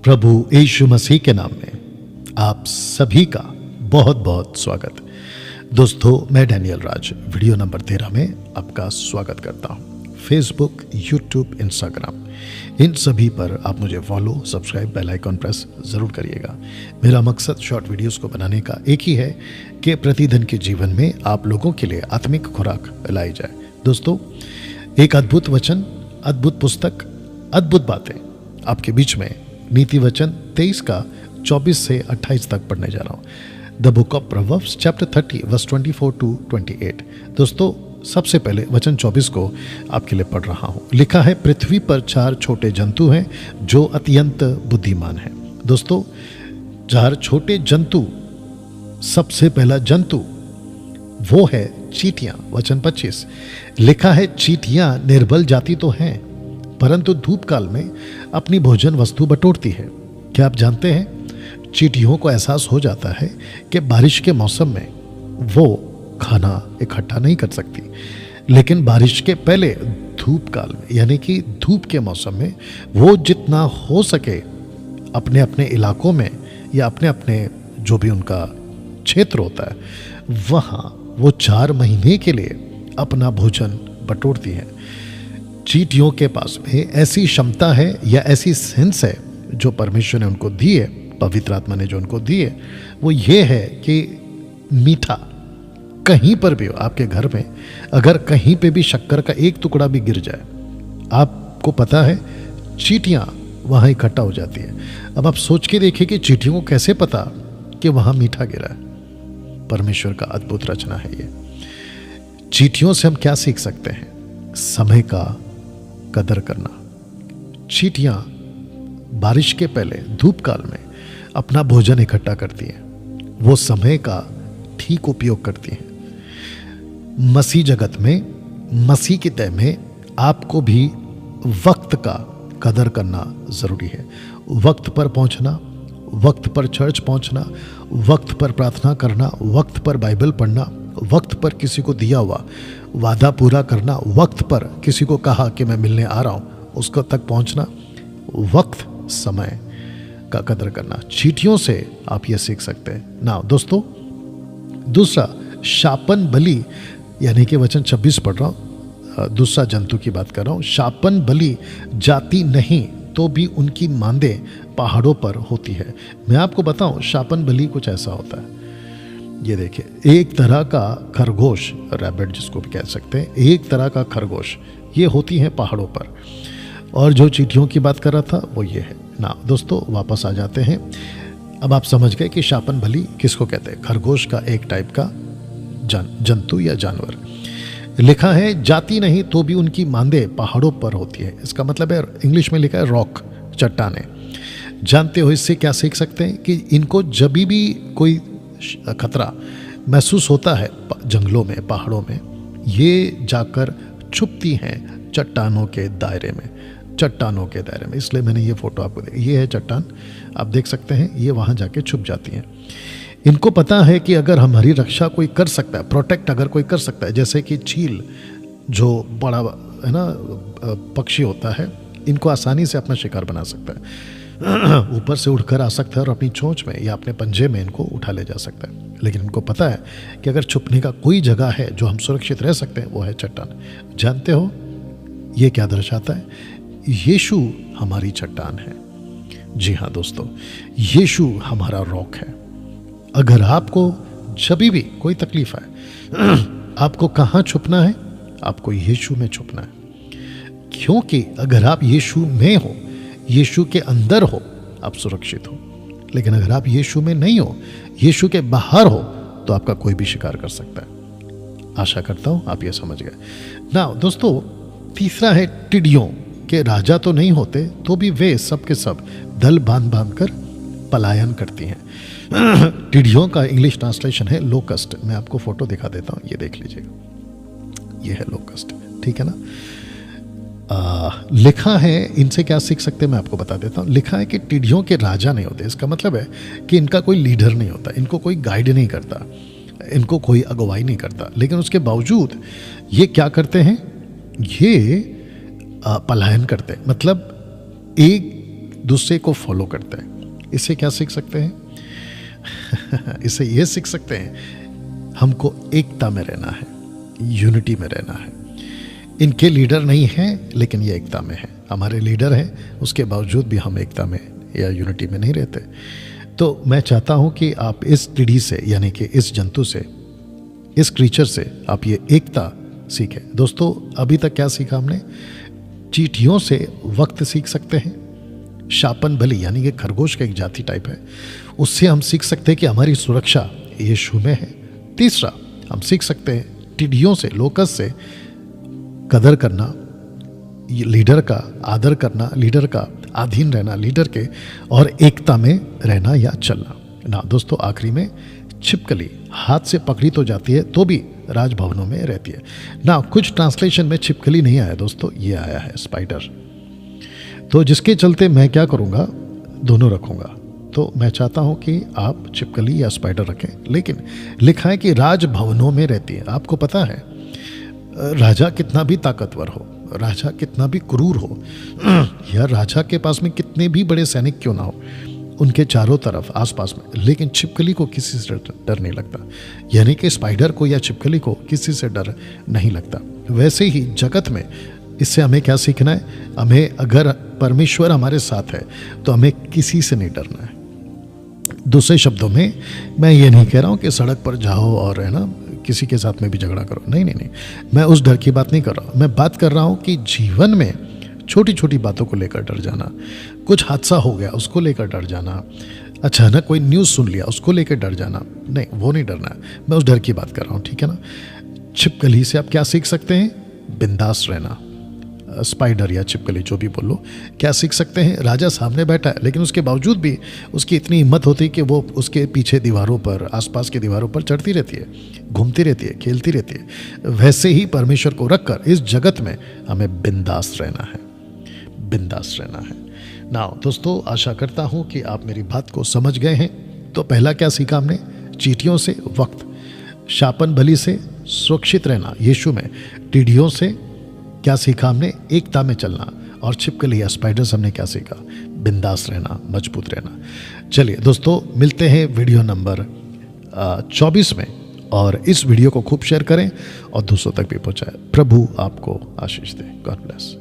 प्रभु यीशु मसीह के नाम में आप सभी का बहुत बहुत स्वागत। दोस्तों, मैं डैनियल राज वीडियो नंबर 13 में आपका स्वागत करता हूं। फेसबुक, यूट्यूब, इंस्टाग्राम, इन सभी पर आप मुझे follow, subscribe, bell icon press ज़रूर करिएगा। मेरा मकसद शॉर्ट वीडियोस को बनाने का एक ही है कि प्रतिदिन के जीवन में आप लोगों के लिए आत्मिक खुराक लाई जाए। दोस्तों, एक अद्भुत वचन, अद्भुत पुस्तक, अद्भुत बातें आपके बीच में नीति वचन 23 का 24 से 28 तक पढ़ने जा रहा हूं। The book of Proverbs chapter 30 verse 24 to 28। दोस्तों, सबसे पहले वचन 24 को आपके लिए पढ़ रहा हूं। लिखा है, पृथ्वी पर 4 छोटे जंतु हैं जो अत्यंत बुद्धिमान हैं। दोस्तों, 4 छोटे जंतु, सबसे पहला जंतु वो है चींटियां। वचन 25 लिखा है, चींटियां निर्बल जाति तो हैं परंतु धूप काल में अपनी भोजन वस्तु बटोरती है। क्या आप जानते हैं, चींटियों को एहसास हो जाता है कि बारिश के मौसम में वो खाना इकट्ठा नहीं कर सकती, लेकिन बारिश के पहले धूप काल में यानी कि धूप के मौसम में वो जितना हो सके अपने अपने इलाकों में या अपने अपने जो भी उनका क्षेत्र होता है वहाँ वो 4 महीने के लिए अपना भोजन बटोरती है। चींटियों के पास में ऐसी क्षमता है या ऐसी सेंस है जो परमेश्वर ने उनको दी है, पवित्र आत्मा ने जो उनको दी है, वो ये है कि मीठा कहीं पर भी हो, आपके घर में अगर कहीं पे भी शक्कर का एक टुकड़ा भी गिर जाए, आपको पता है चींटियां वहां इकट्ठा हो जाती है। अब आप सोच के देखिए कि चींटियों को कैसे पता कि वहां मीठा गिरा है। परमेश्वर का अद्भुत रचना है ये। चींटियों से हम क्या सीख सकते हैं? समय का कदर करना। चींटियां बारिश के पहले धूप काल में अपना भोजन इकट्ठा करती हैं। वो समय का ठीक उपयोग करती हैं। मसीह जगत में, मसीह की तय में आपको भी वक्त का कदर करना जरूरी है। वक्त पर पहुंचना, वक्त पर चर्च पहुंचना, वक्त पर प्रार्थना करना, वक्त पर बाइबल पढ़ना, वक्त पर किसी को दिया हुआ वादा पूरा करना, वक्त पर किसी को कहा कि मैं मिलने आ रहा हूं उसको तक पहुंचना, वक्त समय का कदर करना। चींटियों से आप ये सीख सकते हैं ना। दोस्तों, दूसरा शापन बलि यानी कि वचन 26 पढ़ रहा हूं, दूसरा जंतु की बात कर रहा हूं। शापन बलि जाती नहीं तो भी उनकी मांदे पहाड़ों पर होती है। मैं आपको बताऊं, शापन बलि कुछ ऐसा होता है। ये देखिए, एक तरह का खरगोश, रैबिट जिसको भी कह सकते हैं, एक तरह का खरगोश, ये होती है पहाड़ों पर। और जो चींटियों की बात कर रहा था वो ये है ना। दोस्तों, वापस आ जाते हैं। अब आप समझ गए कि शापन बलि किसको कहते हैं? खरगोश का एक टाइप का जंतु या जानवर। लिखा है, जाती नहीं तो भी उनकी मांदे पहाड़ों पर होती है। इसका मतलब है, इंग्लिश में लिखा है रॉक, चट्टाने। जानते हो इससे क्या सीख सकते हैं कि इनको जब भी कोई खतरा महसूस होता है जंगलों में, पहाड़ों में, ये जाकर छुपती हैं चट्टानों के दायरे में, चट्टानों के दायरे में। इसलिए मैंने ये फोटो आपको देखी, ये है चट्टान, आप देख सकते हैं, ये वहाँ जाके छुप जाती हैं। इनको पता है कि अगर हमारी रक्षा कोई कर सकता है, प्रोटेक्ट अगर कोई कर सकता है, जैसे कि चील जो बड़ा है ना पक्षी होता है, इनको आसानी से अपना शिकार बना सकता है। ऊपर से उड़कर आ सकता है और अपनी चोंच में या अपने पंजे में इनको उठा ले जा सकता है। लेकिन इनको पता है कि अगर छुपने का कोई जगह है जो हम सुरक्षित रह सकते हैं, वो है चट्टान। जानते हो ये क्या दर्शाता है? यीशु हमारी चट्टान है। जी हाँ दोस्तों, यीशु हमारा रॉक है। अगर आपको जब भी कोई तकलीफ आए, आपको कहाँ छुपना है? आपको यीशु में छुपना है। क्योंकि अगर आप यीशु में हो, यीशु के अंदर हो, आप सुरक्षित हो। लेकिन अगर आप यीशु में नहीं हो, यीशु के बाहर हो, तो आपका कोई भी शिकार कर सकता है। आशा करता हूं आप ये समझ गए ना। दोस्तों, तीसरा है, टिड्डियों के राजा तो नहीं होते तो भी वे सब के सब दल बांध बांध कर पलायन करती हैं। टिड्डियों का इंग्लिश ट्रांसलेशन है लोकस्ट। मैं आपको फोटो दिखा देता हूं, ये देख लीजिएगा, ये है लोकस्ट, ठीक है ना। लिखा है, इनसे क्या सीख सकते हैं मैं आपको बता देता हूँ। लिखा है कि टिड्डियों के राजा नहीं होते। इसका मतलब है कि इनका कोई लीडर नहीं होता, इनको कोई गाइड नहीं करता, इनको कोई अगुवाई नहीं करता। लेकिन उसके बावजूद ये क्या करते हैं? ये पलायन करते हैं। मतलब एक दूसरे को फॉलो करते हैं। इससे क्या सीख सकते हैं? इससे ये सीख सकते हैं हमको एकता में रहना है, यूनिटी में रहना है। इनके लीडर नहीं हैं लेकिन ये एकता में है। हमारे लीडर हैं, उसके बावजूद भी हम एकता में या यूनिटी में नहीं रहते। तो मैं चाहता हूं कि आप इस टिड्डी से, यानी कि इस जंतु से, इस क्रीचर से आप ये एकता सीखें। दोस्तों, अभी तक क्या सीखा हमने? चींटियों से वक्त सीख सकते हैं। शापन बलि यानी कि खरगोश का एक जाति टाइप है, उससे हम सीख सकते हैं कि हमारी सुरक्षा यीशु में है। तीसरा, हम सीख सकते हैं टिड्डियों से, लोकस से कदर करना, लीडर का आदर करना, लीडर का अधीन रहना, लीडर के, और एकता में रहना या चलना ना। दोस्तों, आखिरी में छिपकली हाथ से पकड़ी तो जाती है तो भी राजभवनों में रहती है ना। कुछ ट्रांसलेशन में छिपकली नहीं आया दोस्तों, ये आया है स्पाइडर। तो जिसके चलते मैं क्या करूँगा, दोनों रखूँगा। तो मैं चाहता हूँ कि आप छिपकली या स्पाइडर रखें, लेकिन लिखा है कि राजभवनों में रहती है। आपको पता है, राजा कितना भी ताकतवर हो, राजा कितना भी क्रूर हो, या राजा के पास में कितने भी बड़े सैनिक क्यों ना हो, उनके चारों तरफ आसपास में, लेकिन छिपकली को किसी से डर नहीं लगता। यानी कि स्पाइडर को या छिपकली को किसी से डर नहीं लगता। वैसे ही जगत में इससे हमें क्या सीखना है? हमें, अगर परमेश्वर हमारे साथ है तो हमें किसी से नहीं डरना है। दूसरे शब्दों में मैं ये नहीं कह रहा हूँ कि सड़क पर जाओ और है ना किसी के साथ में भी झगड़ा करो, नहीं नहीं नहीं, मैं उस डर की बात नहीं कर रहा हूँ। मैं बात कर रहा हूँ कि जीवन में छोटी छोटी बातों को लेकर डर जाना, कुछ हादसा हो गया उसको लेकर डर जाना, अचानक कोई न्यूज़ सुन लिया उसको लेकर डर जाना, नहीं, वो नहीं डरना है। मैं उस डर की बात कर रहा हूँ, ठीक है ना। छिपकली से आप क्या सीख सकते हैं? बिंदास रहना। स्पाइडर या छिपकली जो भी बोलो, क्या सीख सकते हैं? राजा सामने बैठा है लेकिन उसके बावजूद भी उसकी इतनी हिम्मत होती है कि वो उसके पीछे दीवारों पर, आसपास की दीवारों पर चढ़ती रहती है, घूमती रहती है, खेलती रहती है। वैसे ही परमेश्वर को रखकर इस जगत में हमें बिंदास रहना है, बिंदास रहना है ना। दोस्तों, आशा करता हूं कि आप मेरी बात को समझ गए हैं। तो पहला क्या सीखा हमने? चींटियों से वक्त, शापन बलि से सुरक्षित रहना यीशु में, टिड्डियों से क्या सीखा हमने? एकता में चलना, और छिपकली या स्पाइडर से हमने क्या सीखा? बिंदास रहना, मजबूत रहना। चलिए दोस्तों, मिलते हैं वीडियो नंबर 24 में, और इस वीडियो को खूब शेयर करें और दूसरों तक भी पहुंचाएं। प्रभु आपको आशीष दे। God bless.